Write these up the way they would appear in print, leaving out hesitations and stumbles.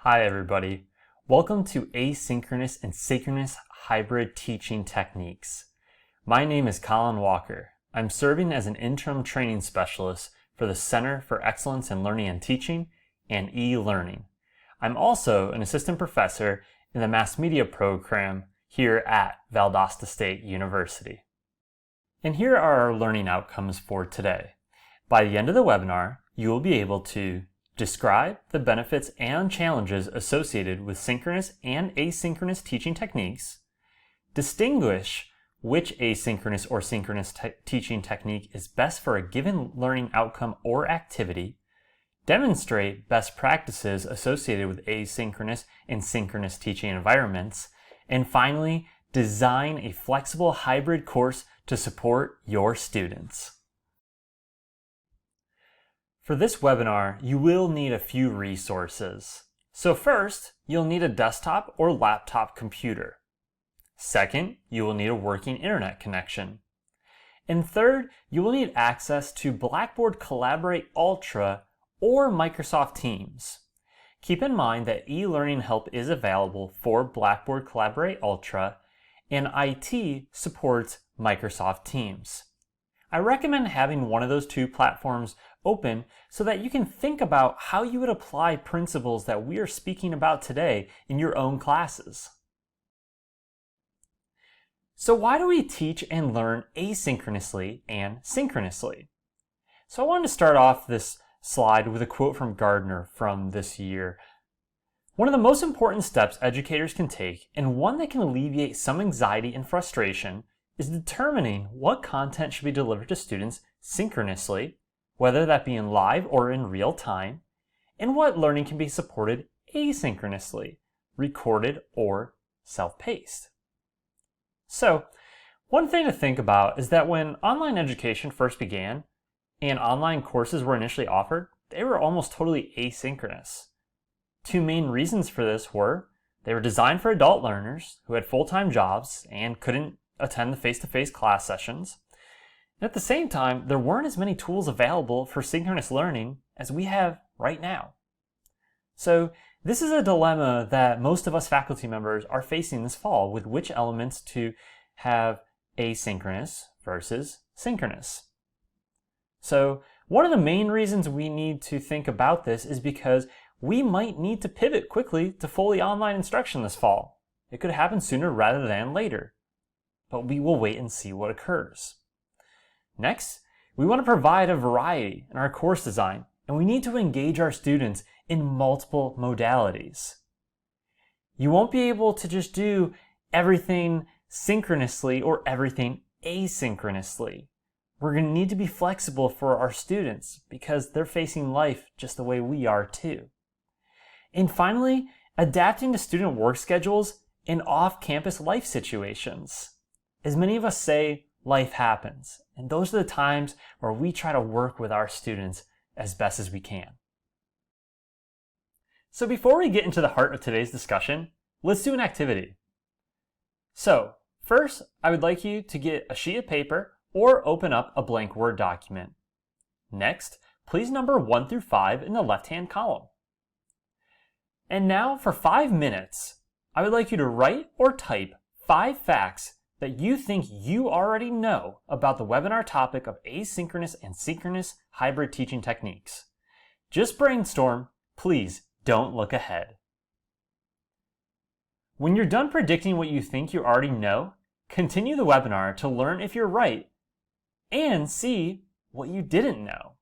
Hi everybody. Welcome to Asynchronous and Synchronous Hybrid Teaching Techniques. My name is Colin Walker. I'm serving as an interim training specialist for the Center for Excellence in Learning and Teaching and eLearning. I'm also an assistant professor in the mass media program here at Valdosta State University. And here are our learning outcomes for today. By the end of the webinar, you will be able to describe the benefits and challenges associated with synchronous and asynchronous teaching techniques, distinguish which asynchronous or synchronous teaching technique is best for a given learning outcome or activity, demonstrate best practices associated with asynchronous and synchronous teaching environments, and finally, design a flexible hybrid course to support your students. For this webinar, you will need a few resources. So first, you'll need a desktop or laptop computer. Second, you will need a working internet connection. And third, you will need access to Blackboard Collaborate Ultra or Microsoft Teams. Keep in mind that e-learning help is available for Blackboard Collaborate Ultra, and IT supports Microsoft Teams. I recommend having one of those two platforms open so that you can think about how you would apply principles that we are speaking about today in your own classes. So why do we teach and learn asynchronously and synchronously? So I wanted to start off this slide with a quote from Gardner from this year. One of the most important steps educators can take, and one that can alleviate some anxiety and frustration, is determining what content should be delivered to students synchronously, whether that be in live or in real time, and what learning can be supported asynchronously, recorded or self-paced. So, one thing to think about is that when online education first began and online courses were initially offered, they were almost totally asynchronous. Two main reasons for this were they were designed for adult learners who had full-time jobs and couldn't attend the face-to-face class sessions. And at the same time, there weren't as many tools available for synchronous learning as we have right now. So this is a dilemma that most of us faculty members are facing this fall with which elements to have asynchronous versus synchronous. So one of the main reasons we need to think about this is because we might need to pivot quickly to fully online instruction this fall. It could happen sooner rather than later, but we will wait and see what occurs. Next, we want to provide a variety in our course design, and we need to engage our students in multiple modalities. You won't be able to just do everything synchronously or everything asynchronously. We're going to need to be flexible for our students because they're facing life just the way we are too. And finally, adapting to student work schedules and off-campus life situations. As many of us say, life happens, and those are the times where we try to work with our students as best as we can. So before we get into the heart of today's discussion, let's do an activity. So first, I would like you to get a sheet of paper or open up a blank Word document. Next, please number 1 through 5 in the left-hand column. And now for 5 minutes, I would like you to write or type 5 facts that you think you already know about the webinar topic of asynchronous and synchronous hybrid teaching techniques. Just brainstorm, please don't look ahead. When you're done predicting what you think you already know, continue the webinar to learn if you're right and see what you didn't know.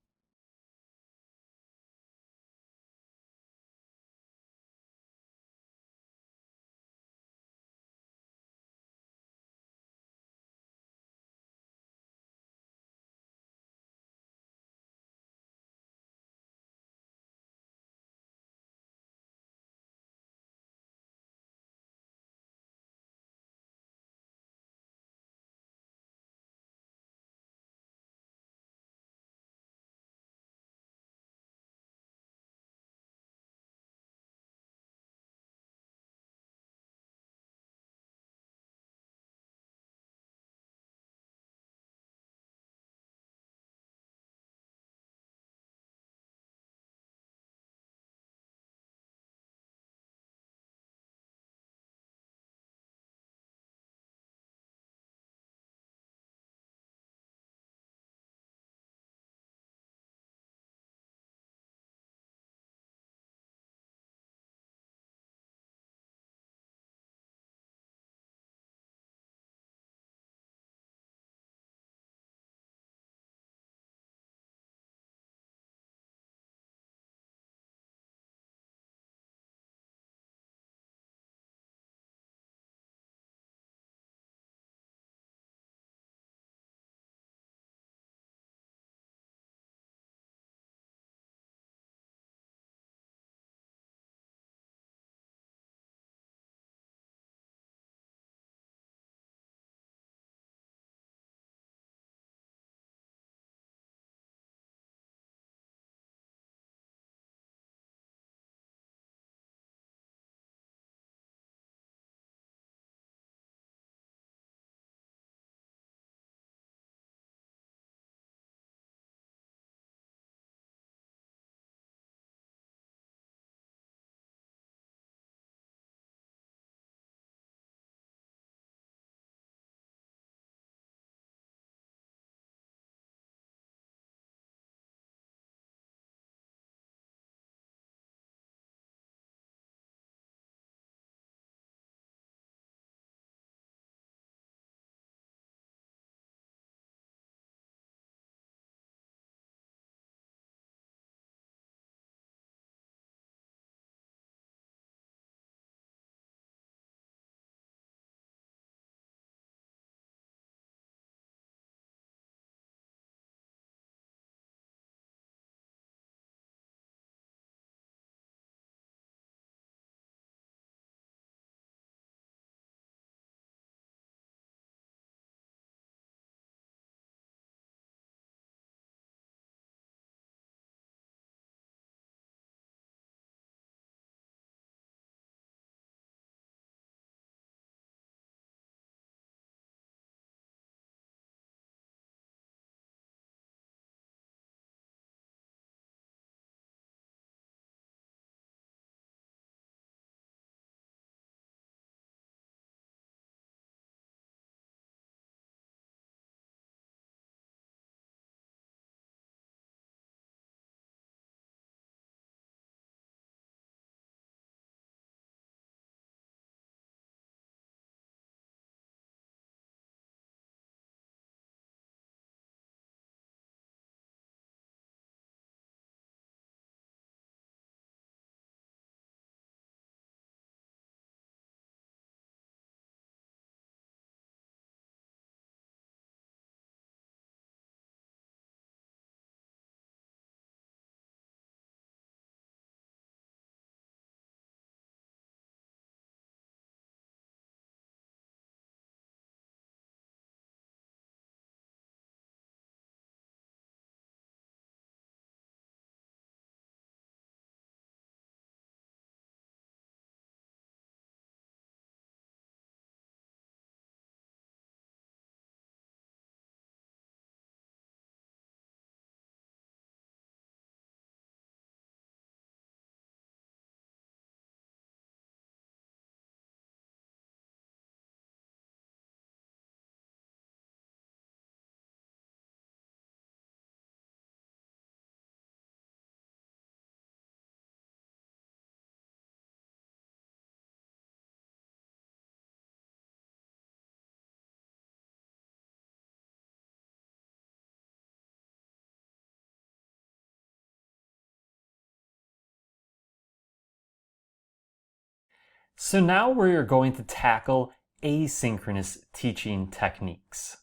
So now we're going to tackle asynchronous teaching techniques.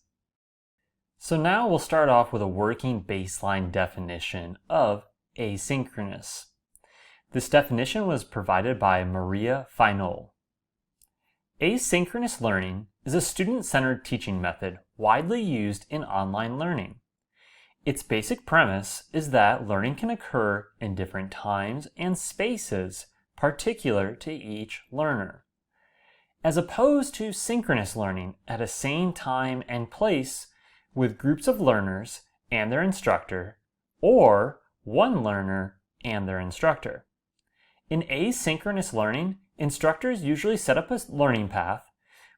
So now we'll start off with a working baseline definition of asynchronous. This definition was provided by Maria Fainol. Asynchronous learning is a student-centered teaching method widely used in online learning. Its basic premise is that learning can occur in different times and spaces particular to each learner, as opposed to synchronous learning at a same time and place with groups of learners and their instructor, or one learner and their instructor. In asynchronous learning, instructors usually set up a learning path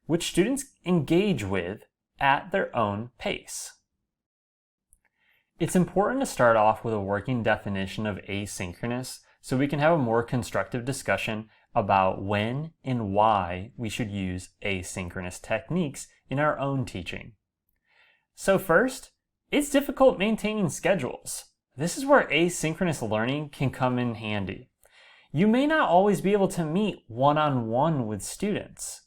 which students engage with at their own pace. It's important to start off with a working definition of asynchronous so we can have a more constructive discussion about when and why we should use asynchronous techniques in our own teaching. So first, it's difficult maintaining schedules. This is where asynchronous learning can come in handy. You may not always be able to meet one-on-one with students.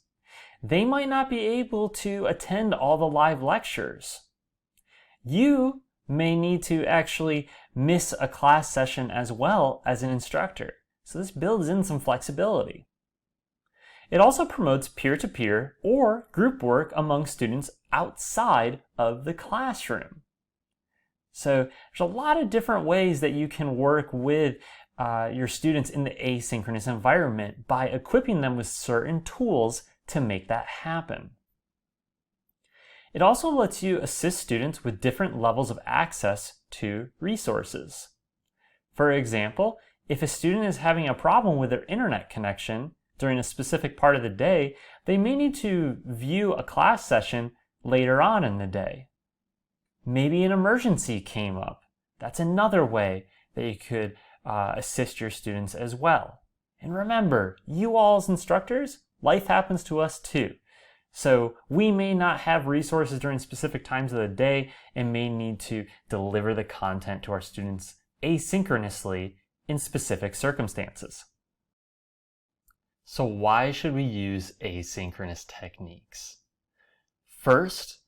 They might not be able to attend all the live lectures. You may need to actually miss a class session as well as an instructor. So this builds in some flexibility. It also promotes peer-to-peer or group work among students outside of the classroom. So there's a lot of different ways that you can work with your students in the asynchronous environment by equipping them with certain tools to make that happen. It also lets you assist students with different levels of access to resources. For example, if a student is having a problem with their internet connection during a specific part of the day, they may need to view a class session later on in the day. Maybe an emergency came up. That's another way that you could assist your students as well. And remember, you all as instructors, life happens to us too. So we may not have resources during specific times of the day and may need to deliver the content to our students asynchronously in specific circumstances. So why should we use asynchronous techniques? First,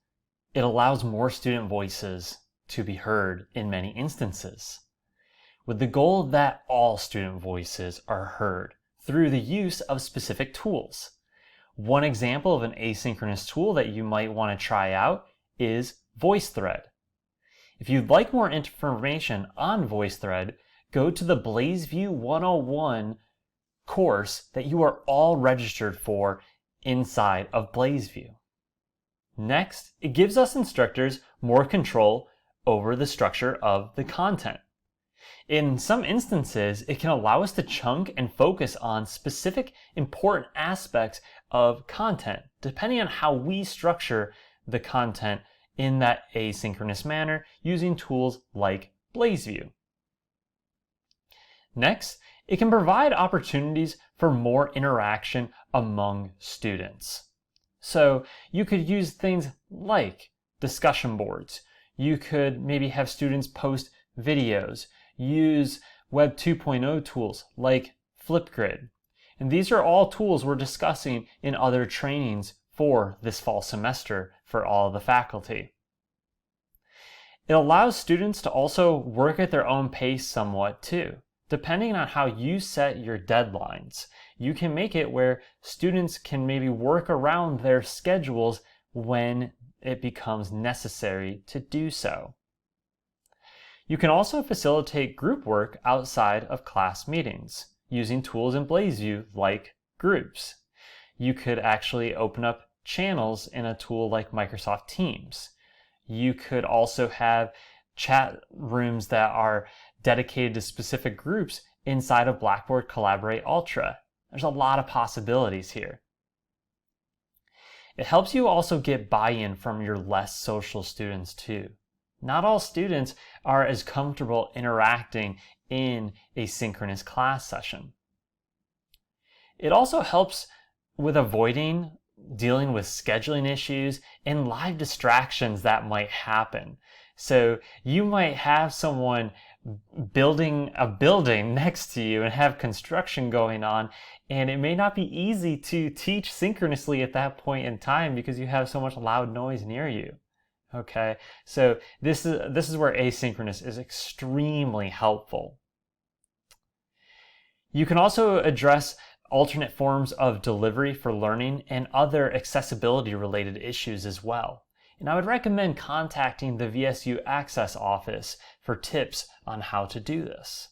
it allows more student voices to be heard in many instances, with the goal that all student voices are heard through the use of specific tools. One example of an asynchronous tool that you might want to try out is VoiceThread. If you'd like more information on VoiceThread, go to the BlazeView 101 course that you are all registered for inside of BlazeView. Next, it gives us instructors more control over the structure of the content. In some instances, it can allow us to chunk and focus on specific important aspects of content, depending on how we structure the content in that asynchronous manner using tools like BlazeView. Next, it can provide opportunities for more interaction among students. So you could use things like discussion boards. You could maybe have students post videos, use Web 2.0 tools like Flipgrid. And these are all tools we're discussing in other trainings for this fall semester for all of the faculty. It allows students to also work at their own pace somewhat too. Depending on how you set your deadlines, you can make it where students can maybe work around their schedules when it becomes necessary to do so. You can also facilitate group work outside of class meetings using tools in BlazeView like groups. You could actually open up channels in a tool like Microsoft Teams. You could also have chat rooms that are dedicated to specific groups inside of Blackboard Collaborate Ultra. There's a lot of possibilities here. It helps you also get buy-in from your less social students too. Not all students are as comfortable interacting in a synchronous class session. It also helps with avoiding dealing with scheduling issues and live distractions that might happen. So you might have someone building a building next to you and have construction going on, and it may not be easy to teach synchronously at that point in time because you have so much loud noise near you. Okay, so this is where asynchronous is extremely helpful. You can also address alternate forms of delivery for learning and other accessibility related issues as well. And I would recommend contacting the VSU Access Office for tips on how to do this.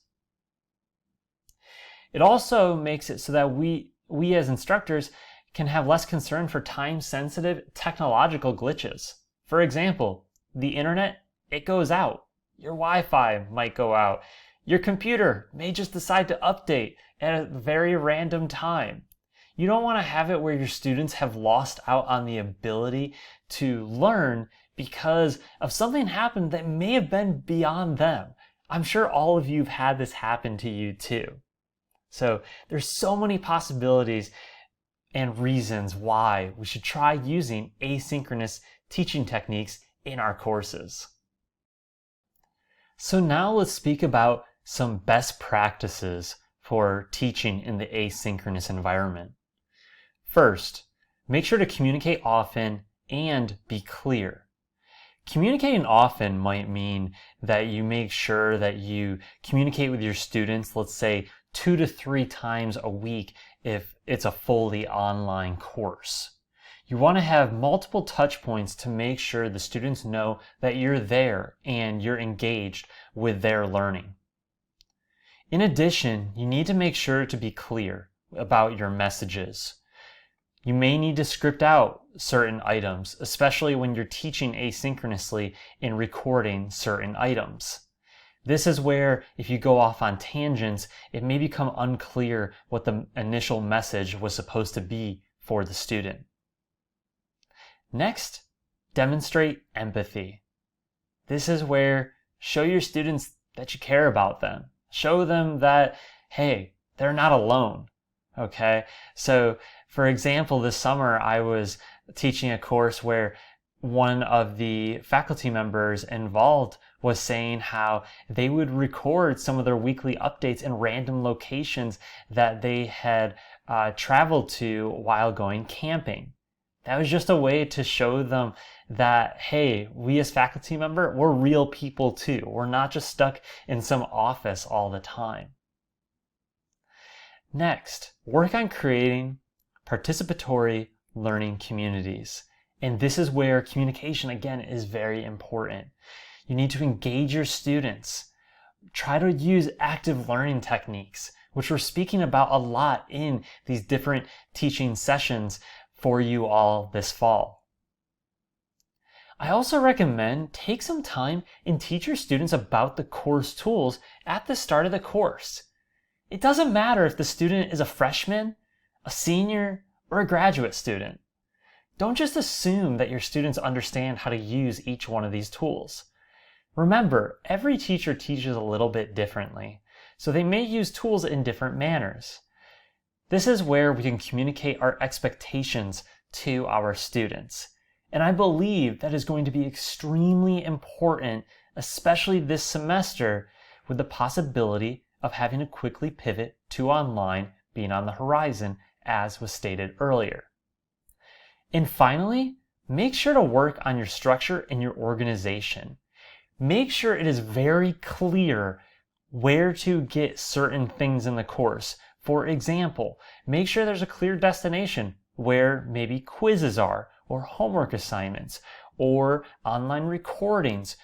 It also makes it so that we as instructors can have less concern for time-sensitive technological glitches. For example, the internet, it goes out. Your Wi-Fi might go out. Your computer may just decide to update at a very random time. You don't want to have it where your students have lost out on the ability to learn because of something happened that may have been beyond them. I'm sure all of you have had this happen to you too. So there's so many possibilities and reasons why we should try using asynchronous teaching techniques in our courses. So now let's speak about some best practices for teaching in the asynchronous environment. First, make sure to communicate often and be clear. Communicating often might mean that you make sure that you communicate with your students, let's say 2 to 3 times a week if it's a fully online course. You want to have multiple touch points to make sure the students know that you're there and you're engaged with their learning. In addition, you need to make sure to be clear about your messages. You may need to script out certain items, especially when you're teaching asynchronously and recording certain items. This is where if you go off on tangents, it may become unclear what the initial message was supposed to be for the student. Next, demonstrate empathy. This is where show your students that you care about them. Show them that, hey, they're not alone. Okay, so for example, this summer I was teaching a course where one of the faculty members involved was saying how they would record some of their weekly updates in random locations that they had traveled to while going camping. That was just a way to show them that, hey, we as faculty member, we're real people too. We're not just stuck in some office all the time. Next, work on creating participatory learning communities. And this is where communication, again, is very important. You need to engage your students. Try to use active learning techniques, which we're speaking about a lot in these different teaching sessions for you all this fall. I also recommend take some time and teach your students about the course tools at the start of the course. It doesn't matter if the student is a freshman, a senior, or a graduate student. Don't just assume that your students understand how to use each one of these tools. Remember, every teacher teaches a little bit differently, so they may use tools in different manners. This is where we can communicate our expectations to our students. And I believe that is going to be extremely important, especially this semester, with the possibility of having to quickly pivot to online being on the horizon, as was stated earlier. And finally, make sure to work on your structure and your organization. Make sure it is very clear where to get certain things in the course. For example, make sure there's a clear destination where maybe quizzes are, or homework assignments, or online recordings,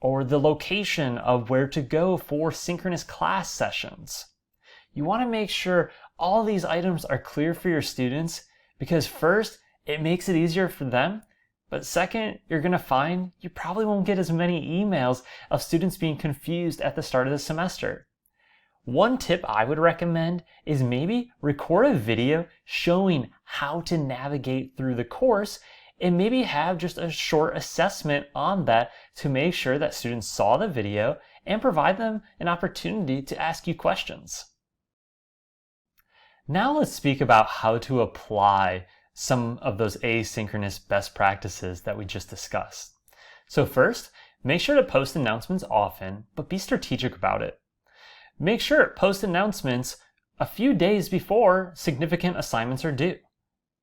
or the location of where to go for synchronous class sessions. You want to make sure all these items are clear for your students because first, it makes it easier for them, but second, you're going to find you probably won't get as many emails of students being confused at the start of the semester. One tip I would recommend is maybe record a video showing how to navigate through the course and maybe have just a short assessment on that to make sure that students saw the video and provide them an opportunity to ask you questions. Now let's speak about how to apply some of those asynchronous best practices that we just discussed. So first, Make sure to post announcements often, but be strategic about it. Make sure to post announcements a few days before significant assignments are due.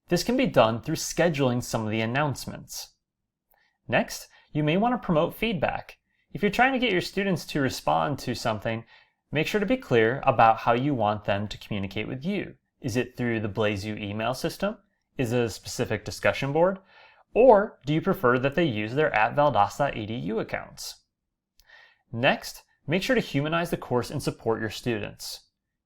This can be done through scheduling some of the announcements. Next, you may want to promote feedback. If you're trying to get your students to respond to something, make sure to be clear about how you want them to communicate with you. Is it through the BlazeU email system? Is it a specific discussion board? Or do you prefer that they use their @valdosta.edu accounts? Next, make sure to humanize the course and support your students.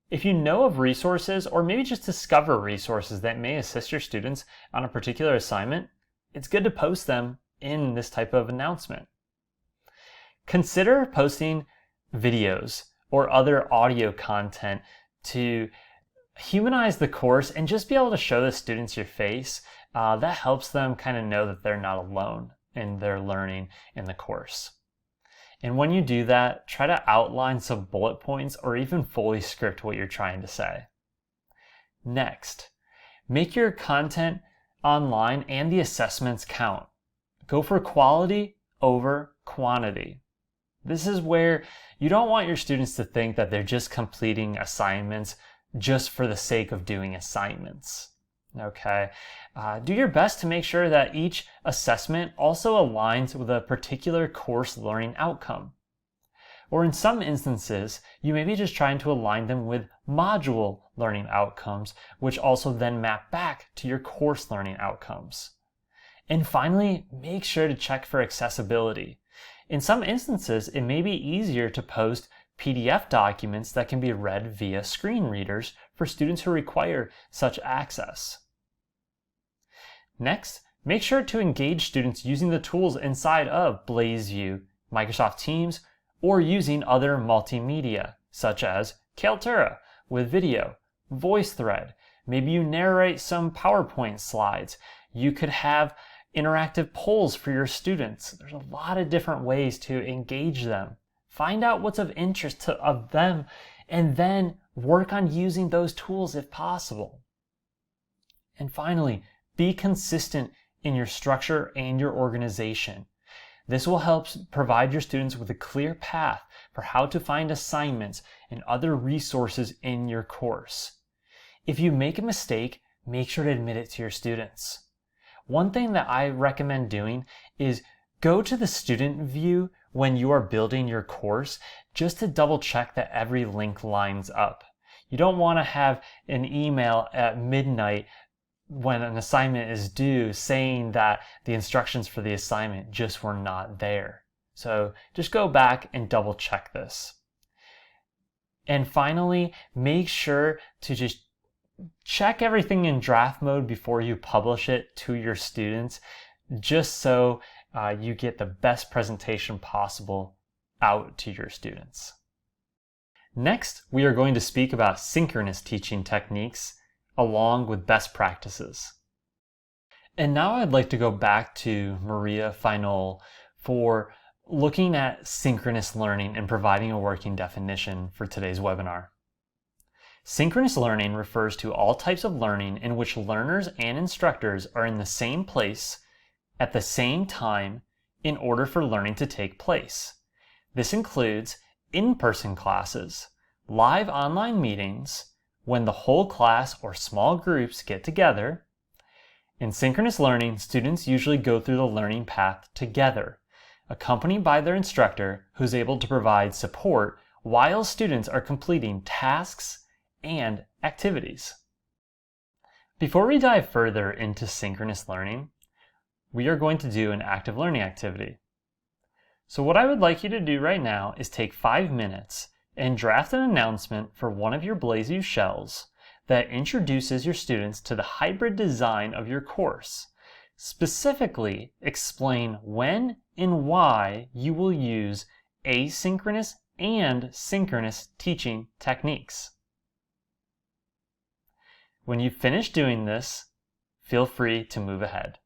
If you know of resources, or maybe just discover resources that may assist your students on a particular assignment, it's good to post them in this type of announcement. Consider posting videos or other audio content to humanize the course and just be able to show the students your face. That helps them kind of know that they're not alone in their learning in the course. And when you do that, try to outline some bullet points or even fully script what you're trying to say. Next, make your content online and the assessments count. Go for quality over quantity. This is where you don't want your students to think that they're just completing assignments just for the sake of doing assignments. Okay, do your best to make sure that each assessment also aligns with a particular course learning outcome. Or in some instances, you may be just trying to align them with module learning outcomes, which also then map back to your course learning outcomes. And finally, make sure to check for accessibility. In some instances, it may be easier to post PDF documents that can be read via screen readers for students who require such access. Next, make sure to engage students using the tools inside of BlazeU, Microsoft Teams, or using other multimedia, such as Kaltura with video, VoiceThread. Maybe you narrate some PowerPoint slides. You could have interactive polls for your students. There's a lot of different ways to engage them. Find out what's of interest of them, and then work on using those tools if possible. And finally, be consistent in your structure and your organization. This will help provide your students with a clear path for how to find assignments and other resources in your course. If you make a mistake, make sure to admit it to your students. One thing that I recommend doing is go to the student view when you are building your course just to double check that every link lines up. You don't want to have an email at midnight when an assignment is due saying that the instructions for the assignment just were not there. So just go back and double check this. And finally, make sure to just check everything in draft mode before you publish it to your students, just so you get the best presentation possible out to your students. Next, we are going to speak about synchronous teaching techniques along with best practices. And now I'd like to go back to Maria Fainol for looking at synchronous learning and providing a working definition for today's webinar. Synchronous learning refers to all types of learning in which learners and instructors are in the same place at the same time in order for learning to take place. This includes in-person classes, live online meetings, when the whole class or small groups get together. In synchronous learning, students usually go through the learning path together, accompanied by their instructor who's able to provide support while students are completing tasks and activities. Before we dive further into synchronous learning, we are going to do an active learning activity. So what I would like you to do right now is take 5 minutes and draft an announcement for one of your BlazeU shells that introduces your students to the hybrid design of your course. Specifically, explain when and why you will use asynchronous and synchronous teaching techniques. When you finish doing this, feel free to move ahead.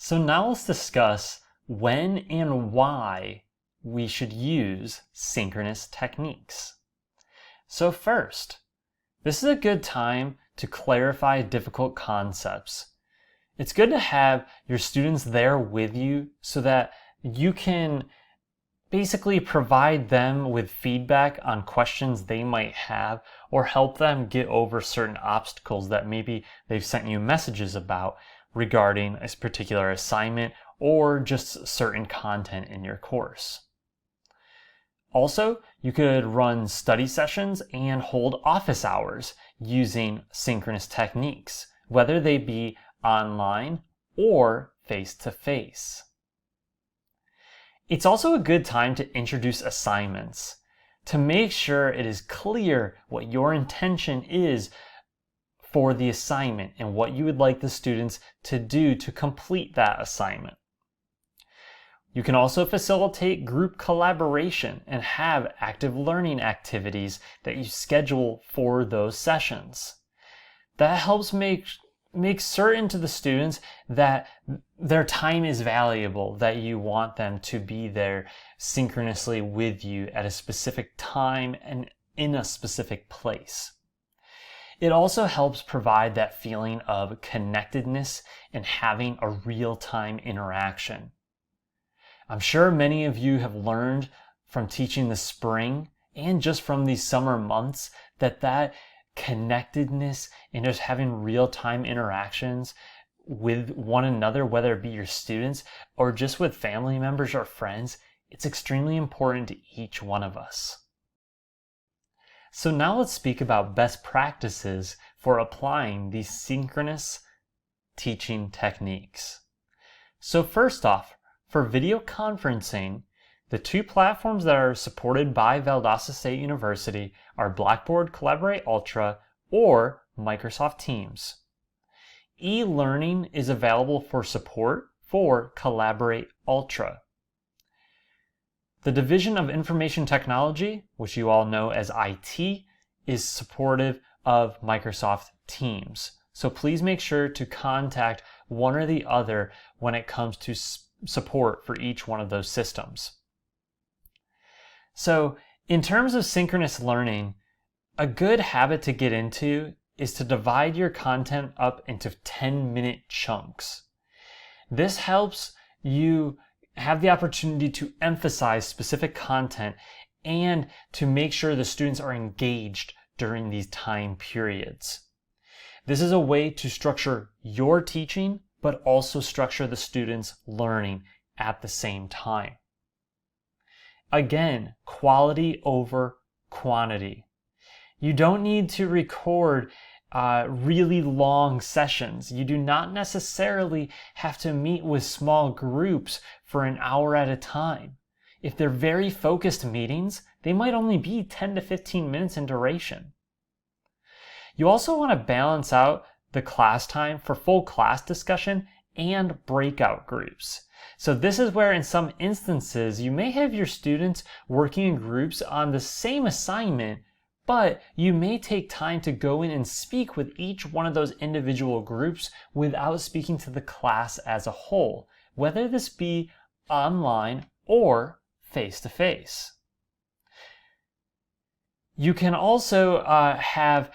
So now let's discuss when and why we should use synchronous techniques. So first, this is a good time to clarify difficult concepts. It's good to have your students there with you so that you can basically provide them with feedback on questions they might have or help them get over certain obstacles that maybe they've sent you messages about regarding a particular assignment or just certain content in your course. Also, you could run study sessions and hold office hours using synchronous techniques, whether they be online or face-to-face. It's also a good time to introduce assignments to make sure it is clear what your intention is for the assignment and what you would like the students to do to complete that assignment. You can also facilitate group collaboration and have active learning activities that you schedule for those sessions. That helps make certain to the students that their time is valuable, that you want them to be there synchronously with you at a specific time and in a specific place. It also helps provide that feeling of connectedness and having a real-time interaction. I'm sure many of you have learned from teaching the spring and just from these summer months that connectedness and just having real-time interactions with one another, whether it be your students or just with family members or friends, it's extremely important to each one of us. So now let's speak about best practices for applying these synchronous teaching techniques. So first off, for video conferencing, the two platforms that are supported by Valdosta State University are Blackboard Collaborate Ultra or Microsoft Teams. eLearning is available for support for Collaborate Ultra. The Division of Information Technology, which you all know as IT, is supportive of Microsoft Teams. So please make sure to contact one or the other when it comes to support for each one of those systems. So in terms of synchronous learning, a good habit to get into is to divide your content up into 10-minute chunks. This helps you have the opportunity to emphasize specific content and to make sure the students are engaged during these time periods. This is a way to structure your teaching, but also structure the students' learning at the same time. Again, quality over quantity. You don't need to record really long sessions. You do not necessarily have to meet with small groups for an hour at a time. If they're very focused meetings, they might only be 10 to 15 minutes in duration. You also want to balance out the class time for full class discussion and breakout groups. So this is where in some instances you may have your students working in groups on the same assignment, but you may take time to go in and speak with each one of those individual groups without speaking to the class as a whole, whether this be online or face-to-face. You can also have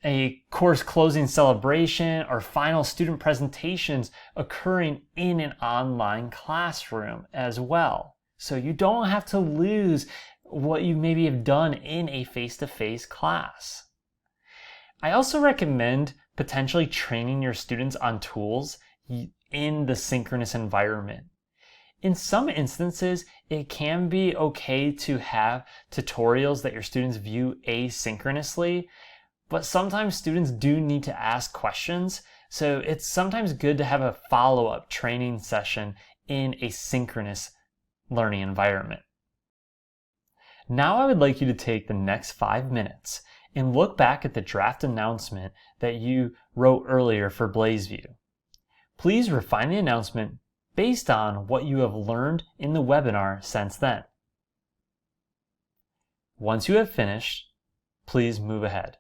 a course closing celebration or final student presentations occurring in an online classroom as well. So you don't have to lose what you maybe have done in a face-to-face class. I also recommend potentially training your students on tools in the synchronous environment. In some instances, it can be okay to have tutorials that your students view asynchronously, but sometimes students do need to ask questions, so it's sometimes good to have a follow-up training session in a synchronous learning environment. Now I would like you to take the next 5 minutes and look back at the draft announcement that you wrote earlier for Blazeview. Please refine the announcement based on what you have learned in the webinar since then. Once you have finished, please move ahead.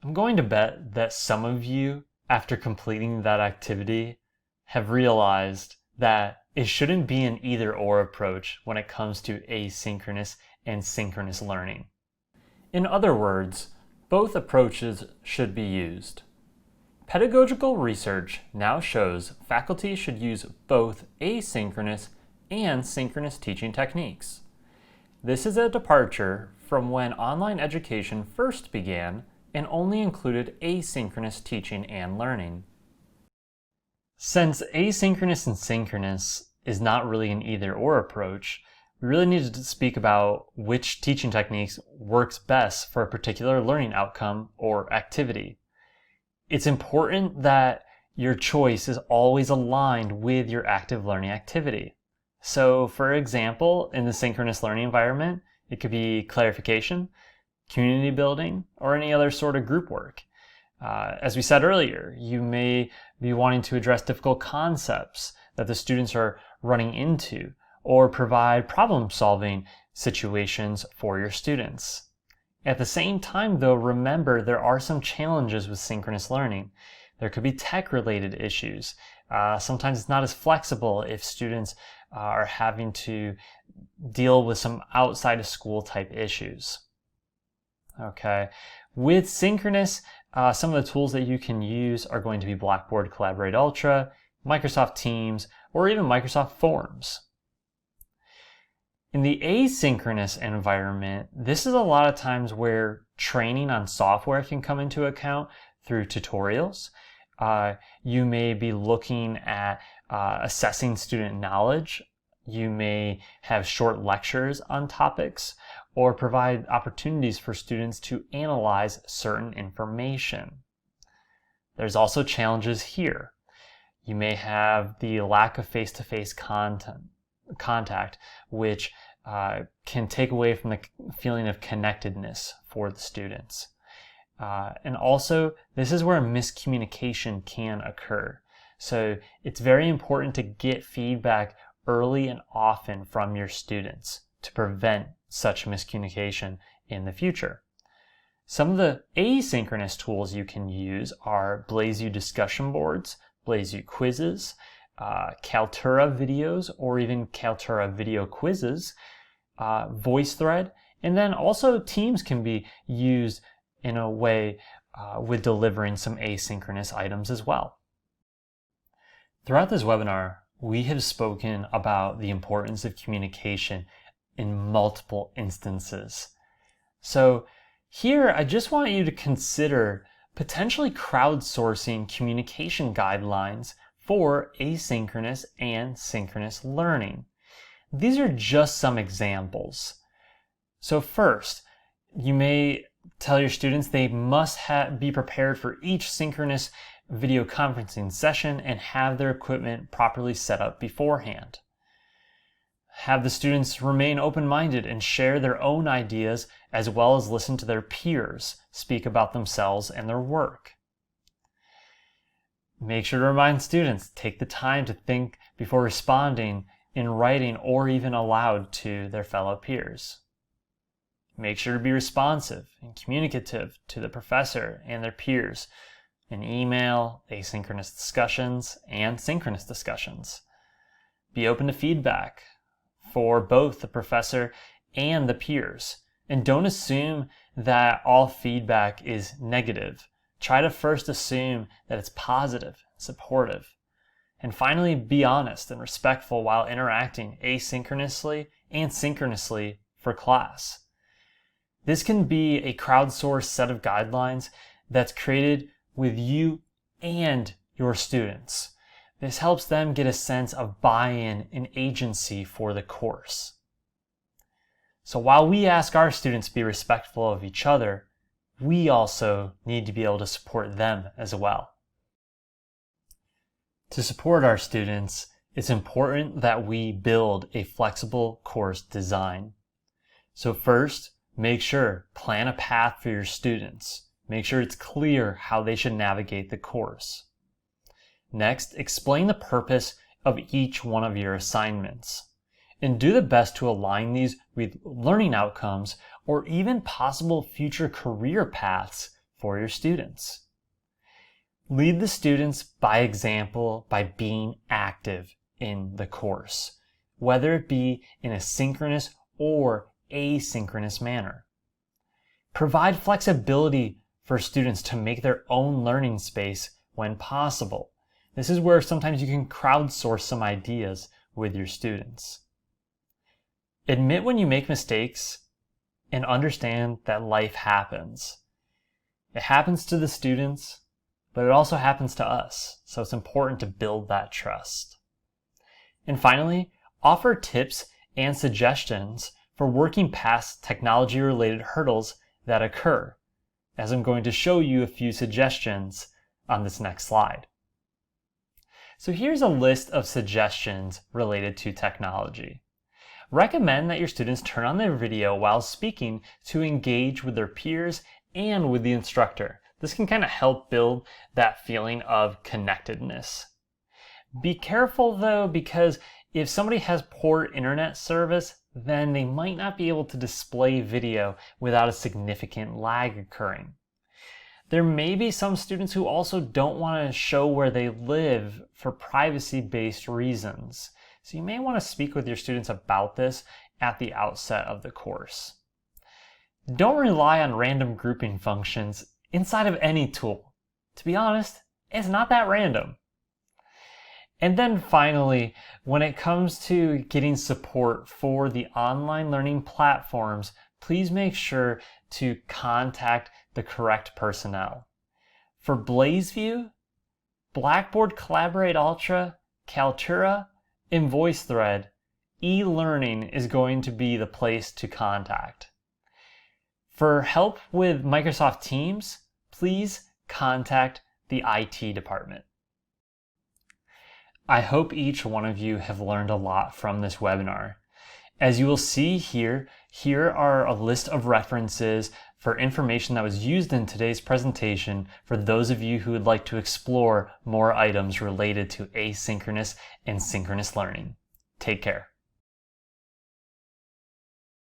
I'm going to bet that some of you, after completing that activity, have realized that it shouldn't be an either-or approach when it comes to asynchronous and synchronous learning. In other words, both approaches should be used. Pedagogical research now shows faculty should use both asynchronous and synchronous teaching techniques. This is a departure from when online education first began and only included asynchronous teaching and learning. Since asynchronous and synchronous is not really an either-or approach, we really need to speak about which teaching techniques works best for a particular learning outcome or activity. It's important that your choice is always aligned with your active learning activity. So, for example, in the synchronous learning environment, it could be clarification, community building, or any other sort of group work. As we said earlier, you may be wanting to address difficult concepts that the students are running into, or provide problem-solving situations for your students. At the same time, though, remember there are some challenges with synchronous learning. There could be tech-related issues. Sometimes it's not as flexible if students are having to deal with some outside of school type issues. Okay. With synchronous, some of the tools that you can use are going to be Blackboard Collaborate Ultra, Microsoft Teams, or even Microsoft Forms. In the asynchronous environment, this is a lot of times where training on software can come into account through tutorials. You may be looking at assessing student knowledge. You may have short lectures on topics or provide opportunities for students to analyze certain information. There's also challenges here. You may have the lack of face-to-face contact, which can take away from the feeling of connectedness for the students. And also, this is where miscommunication can occur. So it's very important to get feedback early and often from your students to prevent such miscommunication in the future. Some of the asynchronous tools you can use are BlazeU discussion boards, BlazeU quizzes, Kaltura videos, or even Kaltura video quizzes, VoiceThread, and then also Teams can be used in a way with delivering some asynchronous items as well. Throughout this webinar, we have spoken about the importance of communication in multiple instances. So here, I just want you to consider potentially crowdsourcing communication guidelines for asynchronous and synchronous learning. These are just some examples. So first, you may tell your students they must be prepared for each synchronous video conferencing session and have their equipment properly set up beforehand. Have the students remain open-minded and share their own ideas as well as listen to their peers speak about themselves and their work. Make sure to remind students, take the time to think before responding in writing or even aloud to their fellow peers. Make sure to be responsive and communicative to the professor and their peers in email, asynchronous discussions, and synchronous discussions. Be open to feedback for both the professor and the peers. And don't assume that all feedback is negative. Try to first assume that it's positive, supportive. And finally, be honest and respectful while interacting asynchronously and synchronously for class. This can be a crowdsourced set of guidelines that's created with you and your students. This helps them get a sense of buy-in and agency for the course. So while we ask our students to be respectful of each other, we also need to be able to support them as well. To support our students, it's important that we build a flexible course design. So first, plan a path for your students. Make sure it's clear how they should navigate the course. Next, explain the purpose of each one of your assignments. And do the best to align these with learning outcomes or even possible future career paths for your students. Lead the students by example by being active in the course, whether it be in a synchronous or asynchronous manner. Provide flexibility for students to make their own learning space when possible. This is where sometimes you can crowdsource some ideas with your students. Admit when you make mistakes and understand that life happens. It happens to the students, but it also happens to us, so it's important to build that trust. And finally, offer tips and suggestions for working past technology-related hurdles that occur, as I'm going to show you a few suggestions on this next slide. So here's a list of suggestions related to technology. Recommend that your students turn on their video while speaking to engage with their peers and with the instructor. This can kind of help build that feeling of connectedness. Be careful though, because if somebody has poor internet service, then they might not be able to display video without a significant lag occurring. There may be some students who also don't want to show where they live for privacy-based reasons. So you may want to speak with your students about this at the outset of the course. Don't rely on random grouping functions inside of any tool. To be honest, it's not that random. And then finally, when it comes to getting support for the online learning platforms, please make sure to contact the correct personnel. For BlazeView, Blackboard Collaborate Ultra, Kaltura, and VoiceThread, eLearning is going to be the place to contact. For help with Microsoft Teams, please contact the IT department. I hope each one of you have learned a lot from this webinar. As you will see here are a list of references for information that was used in today's presentation for those of you who would like to explore more items related to asynchronous and synchronous learning. Take care.